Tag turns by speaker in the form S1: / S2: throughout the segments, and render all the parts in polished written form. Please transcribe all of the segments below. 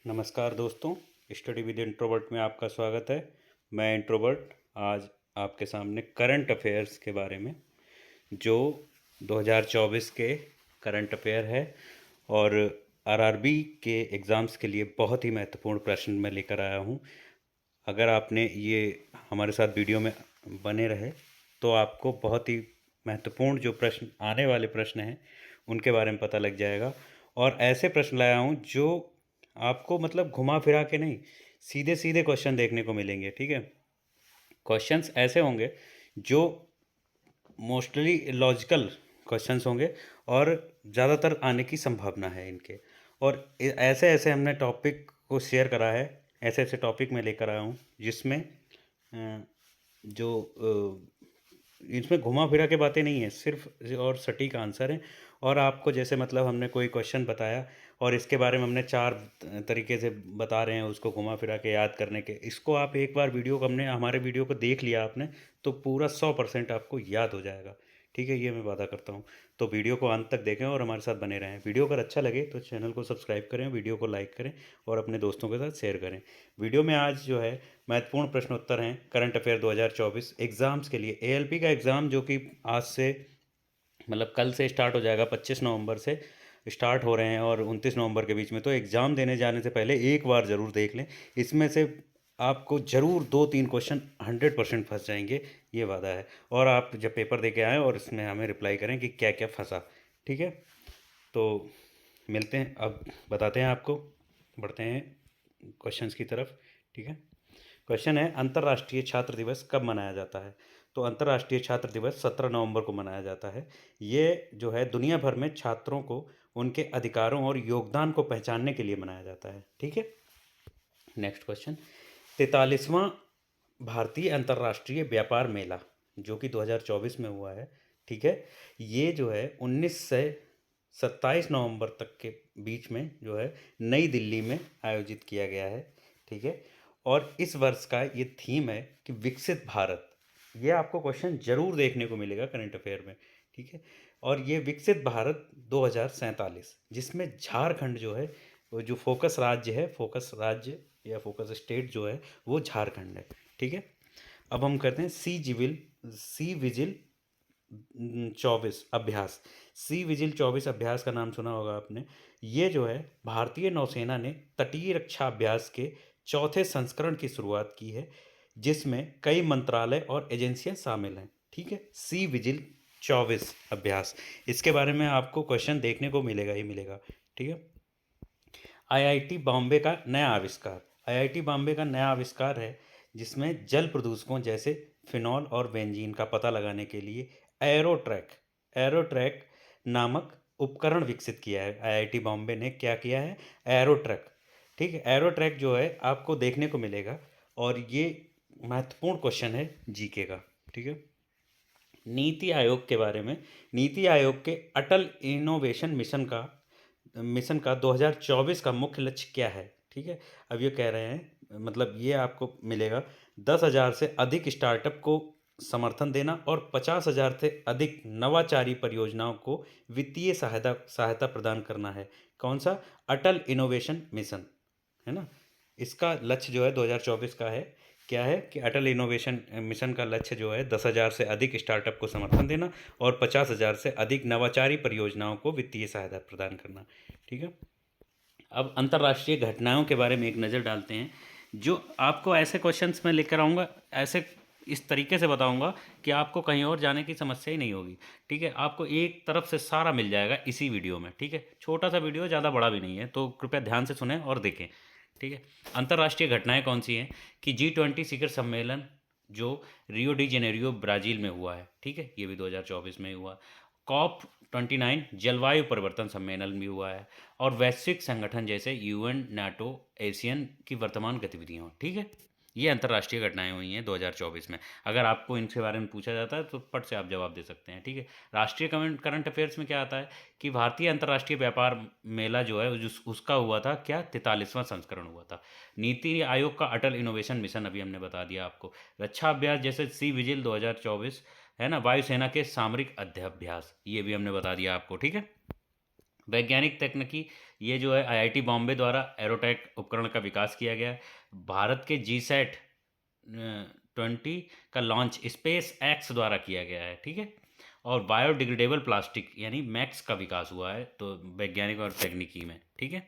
S1: नमस्कार दोस्तों, study with introvert में आपका स्वागत है। मैं इंट्रोवर्ट आज आपके सामने करंट अफेयर्स के बारे में जो 2024 के करंट अफेयर है और आरआरबी के एग्ज़ाम्स के लिए बहुत ही महत्वपूर्ण प्रश्न मैं लेकर आया हूँ। अगर आपने ये हमारे साथ वीडियो में बने रहे तो आपको बहुत ही महत्वपूर्ण जो प्रश्न आने वाले प्रश्न हैं उनके बारे में पता लग जाएगा। और ऐसे प्रश्न लाया हूँ जो आपको मतलब घुमा फिरा के नहीं, सीधे सीधे क्वेश्चन देखने को मिलेंगे। ठीक है, क्वेश्चंस ऐसे होंगे जो मोस्टली लॉजिकल क्वेश्चंस होंगे और ज़्यादातर आने की संभावना है इनके। और ऐसे ऐसे हमने टॉपिक को शेयर करा है, ऐसे ऐसे टॉपिक मैं लेकर आया हूँ जिसमें जो इसमें घुमा फिरा के बातें नहीं है, सिर्फ और सटीक आंसर है। और आपको जैसे मतलब हमने कोई क्वेश्चन बताया और इसके बारे में हमने चार तरीके से बता रहे हैं उसको घुमा फिरा के याद करने के, इसको आप एक बार वीडियो को हमने हमारे वीडियो को देख लिया आपने तो पूरा 100% आपको याद हो जाएगा। ठीक है, ये मैं वादा करता हूँ। तो वीडियो को अंत तक देखें और हमारे साथ बने रहें। वीडियो अगर अच्छा लगे तो चैनल को सब्सक्राइब करें, वीडियो को लाइक करें और अपने दोस्तों के साथ शेयर करें। वीडियो में आज जो है महत्वपूर्ण प्रश्न उत्तर हैं करंट अफेयर 2024 एग्ज़ाम्स के लिए। एएलपी का एग्ज़ाम जो कि आज से मतलब कल से स्टार्ट हो जाएगा, 25 नवंबर से स्टार्ट हो रहे हैं और 29 नवंबर के बीच में। तो एग्ज़ाम देने जाने से पहले एक बार ज़रूर देख लें, इसमें से आपको ज़रूर 2-3 क्वेश्चन 100% फंस जाएंगे, ये वादा है। और आप जब पेपर दे के आएँ और इसमें हमें रिप्लाई करें कि क्या क्या फंसा। ठीक है, तो मिलते हैं, अब बताते हैं आपको, बढ़ते हैं क्वेश्चंस की तरफ। ठीक है, क्वेश्चन है अंतर्राष्ट्रीय छात्र दिवस कब मनाया जाता है। तो अंतर्राष्ट्रीय छात्र दिवस 17 नवंबर को मनाया जाता है। ये जो है दुनिया भर में छात्रों को उनके अधिकारों और योगदान को पहचानने के लिए मनाया जाता है। ठीक है, नेक्स्ट क्वेश्चन, 43वां भारतीय अंतर्राष्ट्रीय व्यापार मेला जो कि 2024 में हुआ है। ठीक है, ये जो है 19 से 27 नवंबर तक के बीच में जो है नई दिल्ली में आयोजित किया गया है। ठीक है, और इस वर्ष का ये थीम है कि विकसित भारत। ये आपको क्वेश्चन जरूर देखने को मिलेगा करंट अफेयर में। ठीक है, और ये विकसित भारत 2047 जिसमें झारखंड जो है वो जो फोकस राज्य है, फोकस राज्य या फोकस स्टेट जो है वो झारखंड है। ठीक है, अब हम करते हैं सी विजिल 24 अभ्यास। सी विजिल 24 अभ्यास का नाम सुना होगा आपने। ये जो है भारतीय नौसेना ने तटीय रक्षा अभ्यास के चौथे संस्करण की शुरुआत की है जिसमें कई मंत्रालय और एजेंसियां शामिल हैं। ठीक है, सी विजिल 24 अभ्यास, इसके बारे में आपको क्वेश्चन देखने को मिलेगा ही मिलेगा। ठीक है, आईआईटी बॉम्बे का नया आविष्कार। आईआईटी बॉम्बे का नया आविष्कार है जिसमें जल प्रदूषकों जैसे फिनॉल और बेंजीन का पता लगाने के लिए एरोट्रैक नामक उपकरण विकसित किया है। आईआईटी बॉम्बे ने क्या किया है, एरोट्रैक। ठीक है, एरोट्रैक जो है आपको देखने को मिलेगा और ये महत्वपूर्ण क्वेश्चन है जीके का। ठीक है, नीति आयोग के बारे में, नीति आयोग के अटल इनोवेशन मिशन का 2024 का मुख्य लक्ष्य क्या है। ठीक है, अब ये कह रहे हैं मतलब ये आपको मिलेगा 10,000 से अधिक स्टार्टअप को समर्थन देना और 50,000 से अधिक नवाचारी परियोजनाओं को वित्तीय सहायता सहायता प्रदान करना है। कौन सा, अटल इनोवेशन मिशन है ना। इसका लक्ष्य जो है 2024 का है, क्या है कि अटल इनोवेशन मिशन का लक्ष्य जो है 10,000 से अधिक स्टार्टअप को समर्थन देना और 50,000 से अधिक नवाचारी परियोजनाओं को वित्तीय सहायता प्रदान करना। ठीक है, अब अंतर्राष्ट्रीय घटनाओं के बारे में एक नज़र डालते हैं। जो आपको ऐसे क्वेश्चंस मैं लेकर आऊँगा, ऐसे इस तरीके से बताऊंगा कि आपको कहीं और जाने की समस्या ही नहीं होगी। ठीक है, आपको एक तरफ से सारा मिल जाएगा इसी वीडियो में। ठीक है, छोटा सा वीडियो, ज़्यादा बड़ा भी नहीं है, तो कृपया ध्यान से सुने और देखें। ठीक है, अंतर्राष्ट्रीय घटनाएं कौन सी हैं कि G20 शिखर सम्मेलन जो रियो डी जेनेरियो ब्राज़ील में हुआ है। ठीक है, ये भी 2024 में ही हुआ। COP29 जलवायु परिवर्तन सम्मेलन भी हुआ है और वैश्विक संगठन जैसे यूएन, नाटो, एशियन की वर्तमान गतिविधियाँ। ठीक है, ये अंतर्राष्ट्रीय घटनाएं हुई हैं 2024 में। अगर आपको इनके बारे में पूछा जाता है तो पट से आप जवाब दे सकते हैं। ठीक है, राष्ट्रीय करंट अफेयर्स में क्या आता है कि भारतीय अंतर्राष्ट्रीय व्यापार मेला जो है उसका हुआ था क्या, 43वां संस्करण हुआ था। नीति आयोग का अटल इनोवेशन मिशन अभी हमने बता दिया आपको। रक्षा अभ्यास जैसे सी विजिल 2024 है ना, वायुसेना के सामरिक अध्याभ्यास, ये भी हमने बता दिया आपको। ठीक है, वैज्ञानिक तकनीकी ये जो है आईआईटी बॉम्बे द्वारा एरोटेक उपकरण का विकास किया गया है। भारत के जीसैट 20 का लॉन्च स्पेस एक्स द्वारा किया गया है, ठीक है। और बायोडिग्रेडेबल प्लास्टिक यानी मैक्स का विकास हुआ है तो वैज्ञानिक और तकनीकी में, ठीक है।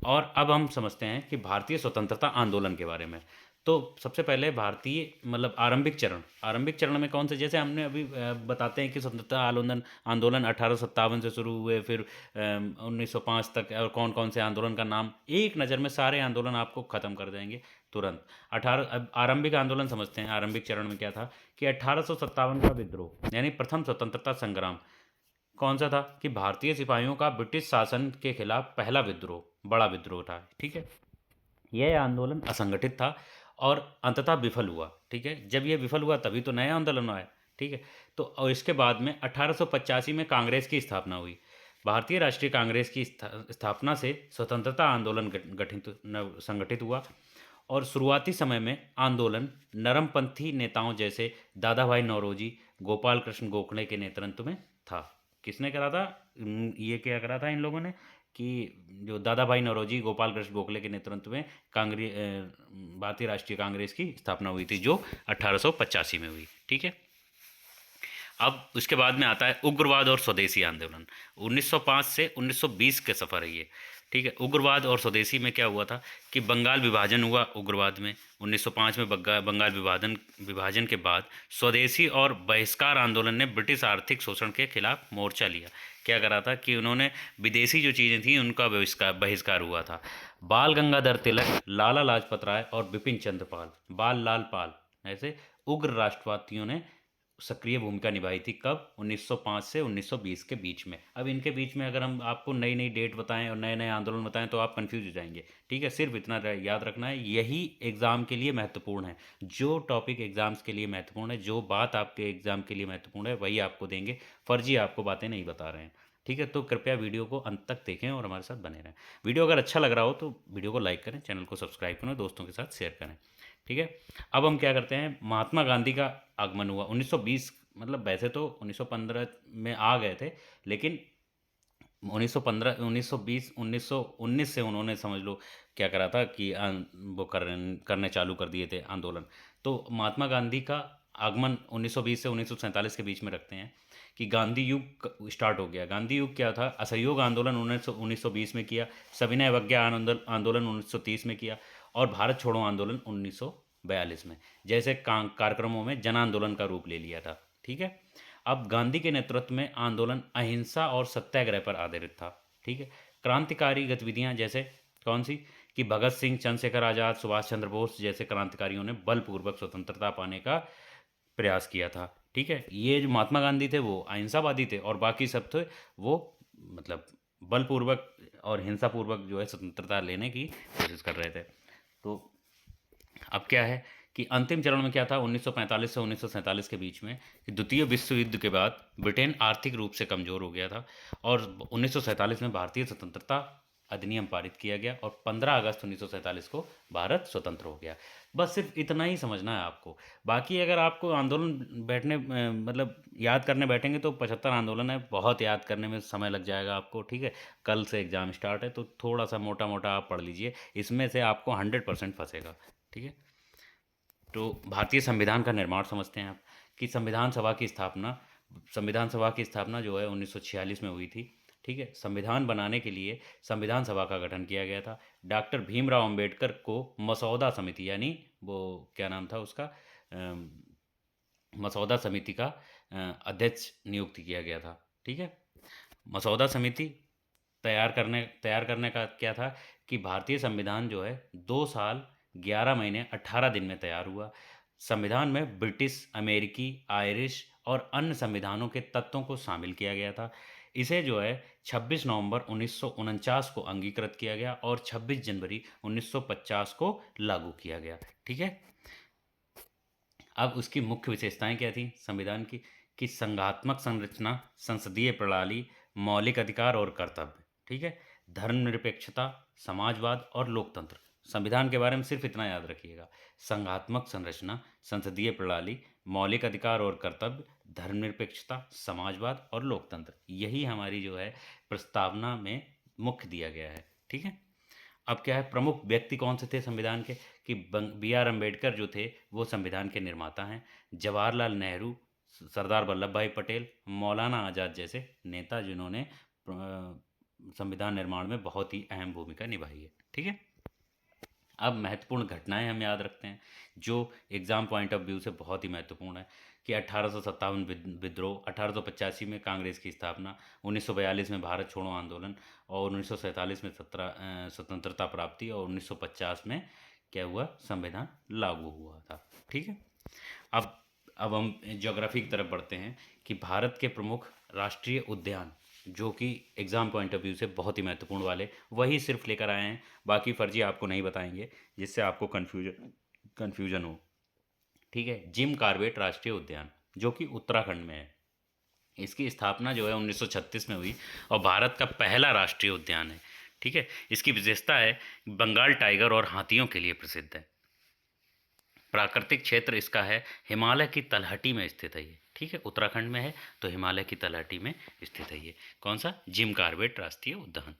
S1: और अब हम समझते हैं कि भारतीय स्वतंत्रता आंदोलन के बारे में। तो सबसे पहले भारतीय मतलब आरंभिक चरण में कौन से, जैसे हमने अभी बताते हैं कि स्वतंत्रता आंदोलन आंदोलन 1857 से शुरू हुए, फिर 1905 तक, और कौन कौन से आंदोलन का नाम एक नज़र में सारे आंदोलन आपको ख़त्म कर देंगे तुरंत। अब आरंभिक आंदोलन समझते हैं। आरंभिक चरण में क्या था कि 1857 का विद्रोह यानी प्रथम स्वतंत्रता संग्राम कौन सा था कि भारतीय सिपाहियों का ब्रिटिश शासन के खिलाफ पहला विद्रोह, बड़ा विद्रोह था, ठीक है। यह आंदोलन असंगठित था और अंततः विफल हुआ, ठीक है। जब यह विफल हुआ तभी तो नया आंदोलन आया, ठीक है। तो और इसके बाद में 1885 में कांग्रेस की स्थापना हुई। भारतीय राष्ट्रीय कांग्रेस की स्थापना से स्वतंत्रता आंदोलन संगठित हुआ। और शुरुआती समय में आंदोलन नरमपंथी नेताओं जैसे दादा भाई नौरोजी, गोपाल कृष्ण गोखले के नेतृत्व में था। किसने करा था? ये क्या करा था इन लोगों ने कि जो दादा भाई नौरोजी, गोपाल कृष्ण गोखले के नेतृत्व में भारतीय राष्ट्रीय कांग्रेस की स्थापना हुई थी, जो 1885 में हुई, ठीक है। अब उसके बाद में आता है उग्रवाद और स्वदेशी आंदोलन। 1905 से 1920 के सफ़र है ये, ठीक है। उग्रवाद और स्वदेशी में क्या हुआ था कि बंगाल विभाजन हुआ उग्रवाद में। 1905 में बंगाल विभाजन के बाद स्वदेशी और बहिष्कार आंदोलन ने ब्रिटिश आर्थिक शोषण के खिलाफ मोर्चा लिया। क्या करा था कि उन्होंने विदेशी जो चीज़ें थी उनका बहिष्कार हुआ था। बाल गंगाधर तिलक, लाला लाजपत राय और बिपिन चंद्र पाल, बाल लाल पाल, ऐसे उग्र राष्ट्रवादियों ने सक्रिय भूमिका निभाई थी। कब? 1905 से 1920 के बीच में। अब इनके बीच में अगर हम आपको नई नई डेट बताएं और नए नए आंदोलन बताएं तो आप कंफ्यूज हो जाएंगे, ठीक है। सिर्फ इतना याद रखना है, यही एग्ज़ाम के लिए महत्वपूर्ण है। जो टॉपिक एग्ज़ाम्स के लिए महत्वपूर्ण है, जो बात आपके एग्ज़ाम के लिए महत्वपूर्ण है, वही आपको देंगे। फर्जी आपको बातें नहीं बता रहे हैं, ठीक है। तो कृपया वीडियो को अंत तक देखें और हमारे साथ बने रहें। वीडियो अगर अच्छा लग रहा हो तो वीडियो को लाइक करें, चैनल को सब्सक्राइब करें, दोस्तों के साथ शेयर करें, ठीक है। अब हम क्या करते हैं, महात्मा गांधी का आगमन हुआ 1920, मतलब वैसे तो 1915 में आ गए थे, लेकिन 1915 1920 1919 से उन्होंने समझ लो क्या करा था कि वो करने चालू कर दिए थे आंदोलन। तो महात्मा गांधी का आगमन 1920 से 1947 के बीच में रखते हैं कि गांधी युग स्टार्ट हो गया। गांधी युग क्या था? असहयोग आंदोलन 1920 में किया, सविनय अवज्ञा आंदोलन 1930 में किया, और भारत छोड़ो आंदोलन 1942 में, जैसे कार्यक्रमों में जन आंदोलन का रूप ले लिया था, ठीक है। अब गांधी के नेतृत्व में आंदोलन अहिंसा और सत्याग्रह पर आधारित था, ठीक है। क्रांतिकारी गतिविधियां जैसे कौन सी कि भगत सिंह, चंद्रशेखर आज़ाद, सुभाष चंद्र बोस जैसे क्रांतिकारियों ने बलपूर्वक स्वतंत्रता पाने का प्रयास किया था, ठीक है। ये जो महात्मा गांधी थे वो अहिंसावादी थे और बाकी सब थे वो मतलब बलपूर्वक और हिंसापूर्वक जो है स्वतंत्रता लेने की कोशिश कर रहे थे। तो अब क्या है कि अंतिम चरण में क्या था 1945 से 1947 के बीच में कि द्वितीय विश्व युद्ध के बाद ब्रिटेन आर्थिक रूप से कमज़ोर हो गया था और 1947 में भारतीय स्वतंत्रता अधिनियम पारित किया गया और 15 अगस्त 1947 को भारत स्वतंत्र हो गया। बस सिर्फ इतना ही समझना है आपको। बाकी अगर आपको आंदोलन मतलब याद करने बैठेंगे तो 75 आंदोलन है, बहुत याद करने में समय लग जाएगा आपको, ठीक है। कल से एग्ज़ाम स्टार्ट है तो थोड़ा सा मोटा मोटा आप पढ़ लीजिए, इसमें से आपको 100% फंसेगा, ठीक है। तो भारतीय संविधान का निर्माण समझते हैं आप कि संविधान सभा की स्थापना जो है 1946 में हुई थी, ठीक है। संविधान बनाने के लिए संविधान सभा का गठन किया गया था। डॉक्टर भीमराव अंबेडकर को मसौदा समिति यानी वो क्या नाम था उसका, मसौदा समिति का अध्यक्ष नियुक्त किया गया था, ठीक है। मसौदा समिति तैयार करने का क्या था कि भारतीय संविधान जो है 2 साल 11 महीने 18 दिन में तैयार हुआ। संविधान में ब्रिटिश, अमेरिकी, आयरिश और अन्य संविधानों के तत्वों को शामिल किया गया था। इसे जो है 26 नवंबर 1949 को अंगीकृत किया गया और 26 जनवरी 1950 को लागू किया गया, ठीक है। अब उसकी मुख्य विशेषताएं क्या थी संविधान की कि संघात्मक संरचना, संसदीय प्रणाली, मौलिक अधिकार और कर्तव्य, ठीक है, धर्मनिरपेक्षता, समाजवाद और लोकतंत्र। संविधान के बारे में सिर्फ इतना याद रखिएगा, संघात्मक संरचना, संसदीय प्रणाली, मौलिक अधिकार और कर्तव्य, धर्मनिरपेक्षता, समाजवाद और लोकतंत्र। यही हमारी जो है प्रस्तावना में मुख्य दिया गया है। ठीक है, अब क्या है, प्रमुख व्यक्ति कौन से थे संविधान के, कि बी आर अम्बेडकर जो थे वो संविधान के निर्माता हैं। जवाहरलाल नेहरू, सरदार वल्लभ भाई पटेल, मौलाना आज़ाद जैसे नेता जिन्होंने संविधान निर्माण में बहुत ही अहम भूमिका निभाई है। ठीक है, अब महत्वपूर्ण घटनाएं हम याद रखते हैं जो एग्ज़ाम पॉइंट ऑफ व्यू से बहुत ही महत्वपूर्ण है, कि 1857 विद्रोह, 1885 में कांग्रेस की स्थापना, 1942 में भारत छोड़ो आंदोलन, और 1947 में स्वतंत्रता प्राप्ति, और 1950 में क्या हुआ, संविधान लागू हुआ था। ठीक है, अब अब हम ज्योग्राफी की तरफ बढ़ते हैं कि भारत के प्रमुख राष्ट्रीय उद्यान, जो कि एग्ज़ाम पॉइंट ऑफ व्यू से बहुत ही महत्वपूर्ण वाले, वही सिर्फ लेकर आए हैं, बाकी फर्जी आपको नहीं बताएंगे जिससे आपको कन्फ्यूजन हो। ठीक है, जिम कॉर्बेट राष्ट्रीय उद्यान जो कि उत्तराखंड में है, इसकी स्थापना जो है 1936 में हुई और भारत का पहला राष्ट्रीय उद्यान है। ठीक है, इसकी विशेषता है बंगाल टाइगर और हाथियों के लिए प्रसिद्ध है। प्राकृतिक क्षेत्र इसका है हिमालय की तलहटी में स्थित है ये। ठीक है, उत्तराखंड में है तो हिमालय की तलहटी में स्थित है ये। कौन सा, जिम कॉर्बेट राष्ट्रीय उद्यान।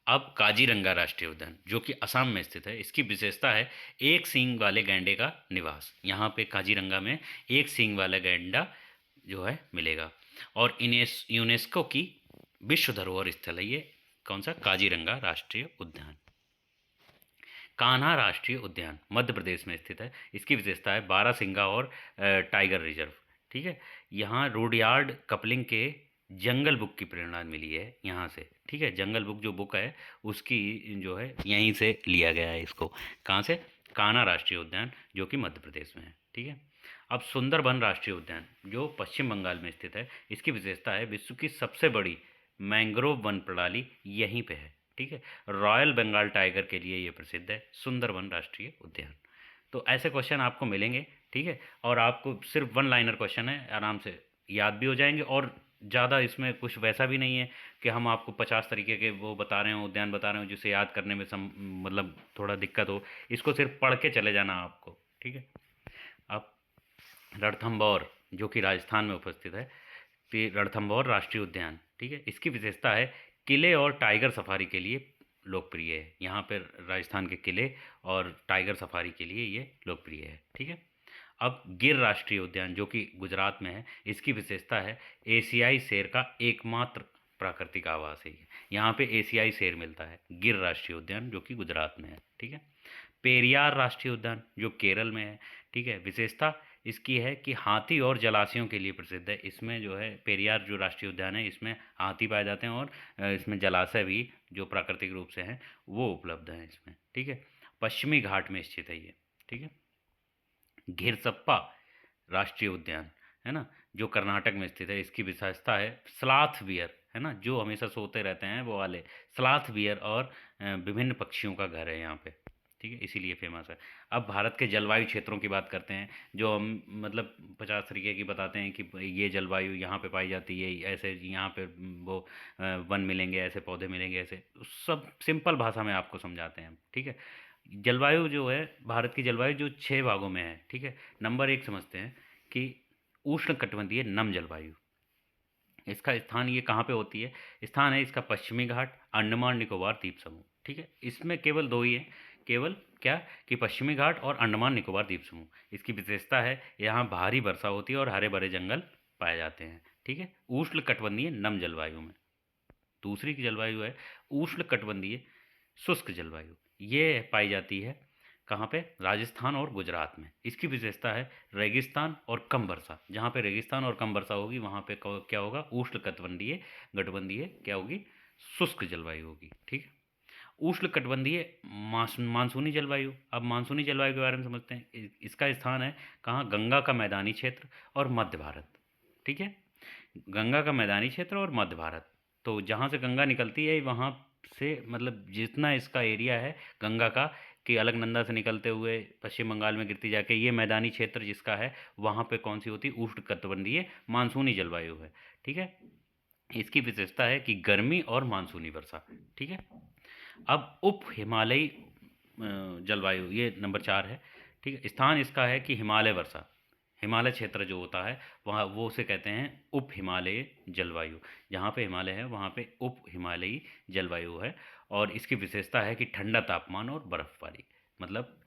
S1: अब काजीरंगा राष्ट्रीय उद्यान जो कि असम में स्थित है, इसकी विशेषता है एक सींग वाले गैंडे का निवास। यहाँ पे काजीरंगा में एक सींग वाला गैंडा जो है मिलेगा, और यूनेस्को की विश्व धरोहर स्थल है ये। कौन सा, काजीरंगा राष्ट्रीय उद्यान। कान्हा राष्ट्रीय उद्यान मध्य प्रदेश में स्थित है, इसकी विशेषता है बारहसिंगा और टाइगर रिजर्व। ठीक है, यहाँ रूडयार्ड कपलिंग के जंगल बुक की प्रेरणा मिली है यहाँ से। ठीक है, जंगल बुक जो बुक है उसकी जो है यहीं से लिया गया है इसको। कहाँ से, कान्हा राष्ट्रीय उद्यान जो कि मध्य प्रदेश में है। ठीक है, अब सुंदरबन राष्ट्रीय उद्यान जो पश्चिम बंगाल में स्थित है, इसकी विशेषता है विश्व की सबसे बड़ी मैंग्रोव वन प्रणाली यहीं पे है। ठीक है, रॉयल बंगाल टाइगर के लिए ये प्रसिद्ध है सुंदरबन राष्ट्रीय उद्यान। तो ऐसे क्वेश्चन आपको मिलेंगे। ठीक है, और आपको सिर्फ वन लाइनर क्वेश्चन है, आराम से याद भी हो जाएंगे, और ज़्यादा इसमें कुछ वैसा भी नहीं है कि हम आपको 50 तरीके के वो बता रहे हो, उद्यान बता रहे हो जिसे याद करने में मतलब थोड़ा दिक्कत हो। इसको सिर्फ पढ़ के चले जाना आपको। ठीक है, अब रणथंभौर जो कि राजस्थान में उपस्थित है, रणथंभौर राष्ट्रीय उद्यान। ठीक है, इसकी विशेषता है किले और टाइगर सफारी के लिए लोकप्रिय है। यहाँ पर राजस्थान के किले और टाइगर सफारी के लिए ये लोकप्रिय है। ठीक है, अब गिर राष्ट्रीय उद्यान जो कि गुजरात में है, इसकी विशेषता है एशियाई शेर का एकमात्र प्राकृतिक आवास है ये। यहाँ पे एशियाई शेर मिलता है। गिर राष्ट्रीय उद्यान जो कि गुजरात में है। ठीक है, पेरियार राष्ट्रीय उद्यान जो केरल में है। ठीक है, विशेषता इसकी है कि हाथी और जलाशयों के लिए प्रसिद्ध है। इसमें जो है पेरियार जो राष्ट्रीय उद्यान है, इसमें हाथी पाए जाते हैं, और इसमें जलाशय भी जो प्राकृतिक रूप से हैं वो उपलब्ध हैं इसमें। ठीक है, पश्चिमी घाट में स्थित है ये। ठीक है, घिरसप्पा राष्ट्रीय उद्यान है ना, जो कर्नाटक में स्थित है, इसकी विशेषता है स्लॉथ बियर है ना, जो हमेशा सोते रहते हैं वो वाले स्लॉथ बियर, और विभिन्न पक्षियों का घर है यहाँ पे। ठीक है, इसीलिए फेमस है। अब भारत के जलवायु क्षेत्रों की बात करते हैं, जो हम मतलब 50 तरीके की बताते हैं कि ये जलवायु यहाँ पे पाई जाती है, ऐसे यहाँ पे वो वन मिलेंगे, ऐसे पौधे मिलेंगे, ऐसे सब सिंपल भाषा में आपको समझाते हैं हम। ठीक है, जलवायु जो है, भारत की जलवायु जो 6 भागों में है। ठीक है, नंबर 1 समझते हैं कि उष्णकटिबंधीय नम जलवायु। इसका स्थान ये कहाँ पे होती है, स्थान है इसका पश्चिमी घाट, अंडमान निकोबार द्वीप समूह। ठीक है, इसमें केवल दो ही है, केवल क्या, कि पश्चिमी घाट और अंडमान निकोबार द्वीप समूह। इसकी विशेषता है यहाँ भारी वर्षा होती है और हरे भरे जंगल पाए जाते हैं। ठीक है, उष्णकटिबंधीय नम जलवायु में। दूसरी की जलवायु है उष्णकटिबंधीय शुष्क जलवायु, ये पाई जाती है कहाँ पे, राजस्थान और गुजरात में। इसकी विशेषता है रेगिस्तान और कम वर्षा। जहाँ पे रेगिस्तान और कम वर्षा होगी वहाँ पे क्या होगा, उष्णकटिबंधीय गठबंधीय क्या होगी, शुष्क जलवायु होगी। ठीक है, उष्णकटिबंधीय मानसूनी जलवायु। अब मानसूनी जलवायु के बारे में समझते हैं। इसका स्थान है कहाँ, गंगा का मैदानी क्षेत्र और मध्य भारत। ठीक है, गंगा का मैदानी क्षेत्र और मध्य भारत। तो जहाँ से गंगा निकलती है वहाँ से मतलब जितना इसका एरिया है गंगा का, कि अलकनंदा से निकलते हुए पश्चिम बंगाल में गिरती जाके ये मैदानी क्षेत्र जिसका है, वहाँ पे कौन सी होती है, उष्णकटिबंधीय मानसूनी जलवायु है। ठीक है, इसकी विशेषता है कि गर्मी और मानसूनी वर्षा। ठीक है, अब उप हिमालयी जलवायु, ये नंबर 4 है। ठीक है, स्थान इसका है कि हिमालय वर्षा, हिमालय क्षेत्र जो होता है वहाँ वो उसे कहते हैं उप हिमालयी जलवायु। जहाँ पे हिमालय है वहाँ पे उप हिमालयी जलवायु है। और इसकी विशेषता है कि ठंडा तापमान और बर्फबारी। मतलब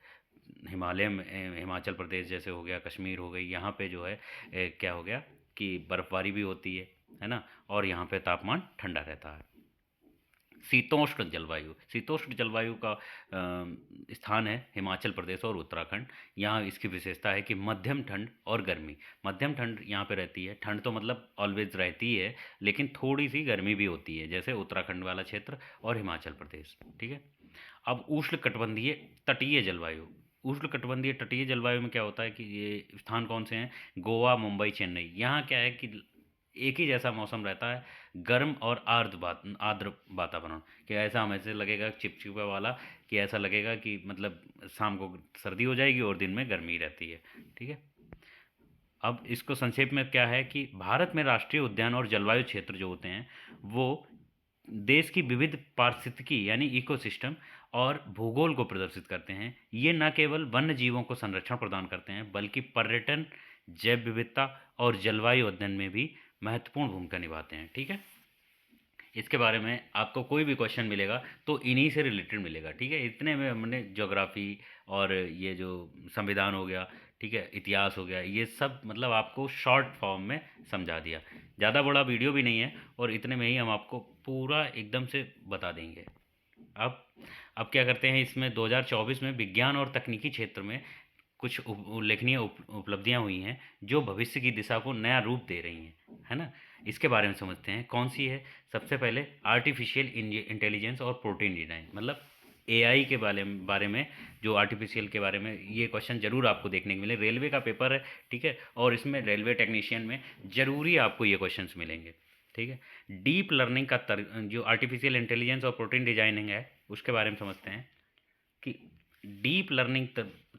S1: हिमालय में हिमाचल प्रदेश जैसे हो गया, कश्मीर हो गई, यहाँ पे जो है क्या हो गया कि बर्फबारी भी होती है ना, और यहाँ पे तापमान ठंडा रहता है। शीतोष्ण जलवायु, शीतोष्ण जलवायु का स्थान है हिमाचल प्रदेश और उत्तराखंड। यहाँ इसकी विशेषता है कि मध्यम ठंड और गर्मी। मध्यम ठंड यहाँ पे रहती है, ठंड तो मतलब ऑलवेज रहती है, लेकिन थोड़ी सी गर्मी भी होती है, जैसे उत्तराखंड वाला क्षेत्र और हिमाचल प्रदेश। ठीक है। अब उष्णकटिबंधीय तटीय जलवायु। उष्णकटिबंधीय तटीय जलवायु में क्या होता है कि ये स्थान कौन से हैं? गोवा, मुंबई, चेन्नई। यहाँ क्या है कि एक ही जैसा मौसम रहता है, गर्म और आर्द्र वातावरण। कि ऐसा हमें से लगेगा चिपचिपा वाला, कि ऐसा लगेगा कि मतलब शाम को सर्दी हो जाएगी और दिन में गर्मी रहती है। ठीक है। अब इसको संक्षेप में क्या है कि भारत में राष्ट्रीय उद्यान और जलवायु क्षेत्र जो होते हैं वो देश की विविध पारिस्थितिकी यानी इकोसिस्टम और भूगोल को प्रदर्शित करते हैं। ये न केवल वन्य जीवों को संरक्षण प्रदान करते हैं बल्कि पर्यटन, जैव विविधता और जलवायु अध्ययन में भी महत्वपूर्ण भूमिका निभाते हैं। ठीक है। इसके बारे में आपको कोई भी क्वेश्चन मिलेगा तो इन्हीं से रिलेटेड मिलेगा। ठीक है। इतने में हमने ज्योग्राफी और ये जो संविधान हो गया, ठीक है, इतिहास हो गया, ये सब मतलब आपको शॉर्ट फॉर्म में समझा दिया। ज़्यादा बड़ा वीडियो भी नहीं है और इतने में ही हम आपको पूरा एकदम से बता देंगे। अब अब क्या करते हैं, इसमें 2024 में विज्ञान और तकनीकी क्षेत्र में कुछ उल्लेखनीय उपलब्धियां हुई हैं जो भविष्य की दिशा को नया रूप दे रही हैं, है ना। इसके बारे में समझते हैं कौन सी है। सबसे पहले आर्टिफिशियल इंटेलिजेंस और प्रोटीन डिजाइन, मतलब एआई के बारे में जो आर्टिफिशियल के बारे में ये क्वेश्चन जरूर आपको देखने को मिले। रेलवे का पेपर है, ठीक है, और इसमें रेलवे टेक्नीशियन में जरूरी आपको ये क्वेश्चंस मिलेंगे। ठीक है। डीप लर्निंग का जो आर्टिफिशियल इंटेलिजेंस और प्रोटीन डिजाइनिंग है उसके बारे में समझते हैं कि डीप लर्निंग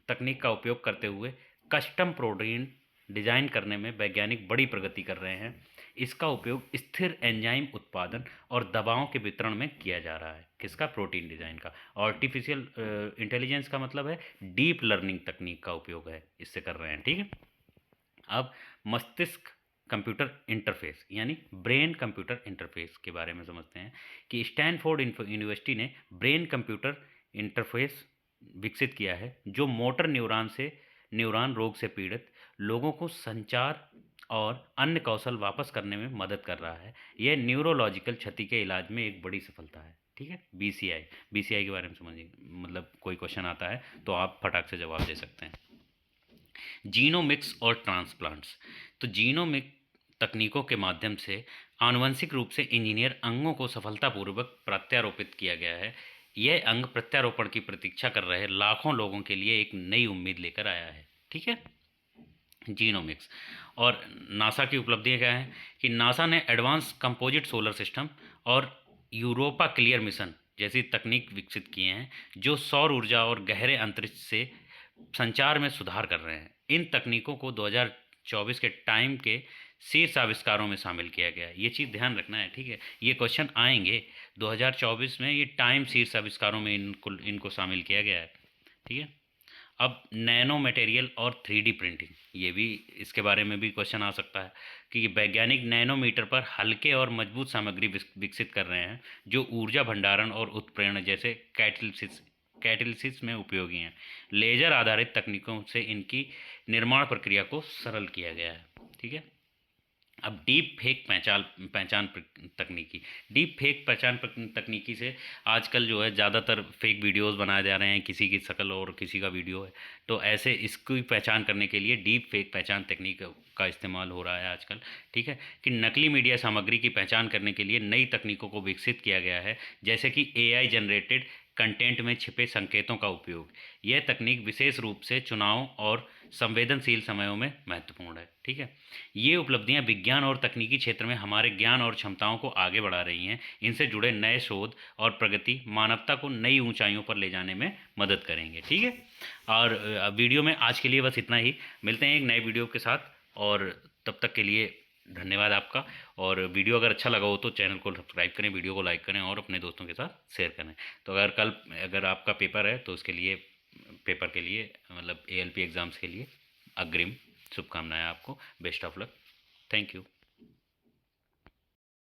S1: तकनीक का उपयोग करते हुए कस्टम प्रोटीन डिजाइन करने में वैज्ञानिक बड़ी प्रगति कर रहे हैं। इसका उपयोग स्थिर एंजाइम उत्पादन और दवाओं के वितरण में किया जा रहा है। किसका? प्रोटीन डिजाइन का। आर्टिफिशियल इंटेलिजेंस का मतलब है डीप लर्निंग तकनीक का उपयोग है, इससे कर रहे हैं। ठीक है। अब मस्तिष्क कंप्यूटर इंटरफेस यानी ब्रेन कंप्यूटर इंटरफेस के बारे में समझते हैं कि स्टैनफोर्ड यूनिवर्सिटी ने ब्रेन कंप्यूटर इंटरफेस विकसित किया है जो मोटर न्यूरॉन रोग से पीड़ित लोगों को संचार और अन्य कौशल वापस करने में मदद कर रहा है। यह न्यूरोलॉजिकल क्षति के इलाज में एक बड़ी सफलता है। ठीक है। बीसीआई के बारे में समझिए, मतलब कोई क्वेश्चन आता है तो आप फटाक से जवाब दे सकते हैं। जीनोमिक्स और ट्रांसप्लांट्स। तो जीनोमिक तकनीकों के माध्यम से आनुवंशिक रूप से इंजीनियर अंगों को सफलतापूर्वक प्रत्यारोपित किया गया है। यह अंग प्रत्यारोपण की प्रतीक्षा कर रहे लाखों लोगों के लिए एक नई उम्मीद लेकर आया है। ठीक है। जीनोमिक्स। और नासा की उपलब्धियां क्या हैं कि नासा ने एडवांस कंपोजिट सोलर सिस्टम और यूरोपा क्लियर मिशन जैसी तकनीक विकसित किए हैं जो सौर ऊर्जा और गहरे अंतरिक्ष से संचार में सुधार कर रहे हैं। इन तकनीकों को 2024 के टाइम के शीर्ष आविष्कारों में शामिल किया गया है। ये चीज़ ध्यान रखना है। ठीक है। ये क्वेश्चन आएंगे 2024 में, ये टाइम शीर्ष आविष्कारों में इनको शामिल किया गया है। ठीक है। अब नैनो मटेरियल और 3D प्रिंटिंग, ये भी इसके बारे में भी क्वेश्चन आ सकता है कि वैज्ञानिक नैनोमीटर पर हल्के और मजबूत सामग्री विकसित कर रहे हैं जो ऊर्जा भंडारण और उत्प्रेरण जैसे कैटलिसिस में उपयोगी हैं। लेजर आधारित तकनीकों से इनकी निर्माण प्रक्रिया को सरल किया गया है। ठीक है। अब डीप फेक पहचान तकनीकी। डीप फेक पहचान तकनीकी से आजकल जो है ज़्यादातर फेक वीडियोस बनाए जा रहे हैं, किसी की शक्ल और किसी का वीडियो है, तो ऐसे इसकी पहचान करने के लिए डीप फेक पहचान तकनीक का इस्तेमाल हो रहा है आजकल। ठीक है। कि नकली मीडिया सामग्री की पहचान करने के लिए नई तकनीकों को विकसित किया गया है, जैसे कि AI जनरेटेड कंटेंट में छिपे संकेतों का उपयोग। यह तकनीक विशेष रूप से चुनाव और संवेदनशील समयों में महत्वपूर्ण है। ठीक है। ये उपलब्धियां विज्ञान और तकनीकी क्षेत्र में हमारे ज्ञान और क्षमताओं को आगे बढ़ा रही हैं। इनसे जुड़े नए शोध और प्रगति मानवता को नई ऊंचाइयों पर ले जाने में मदद करेंगे। ठीक है। और वीडियो में आज के लिए बस इतना ही। मिलते हैं एक नए वीडियो के साथ, और तब तक के लिए धन्यवाद आपका। और वीडियो अगर अच्छा लगा हो तो चैनल को सब्सक्राइब करें, वीडियो को लाइक करें और अपने दोस्तों के साथ शेयर करें। तो अगर आपका पेपर है तो उसके लिए, पेपर के लिए मतलब ALP एग्ज़ाम्स के लिए अग्रिम शुभकामनाएं आपको, best of luck, thank you.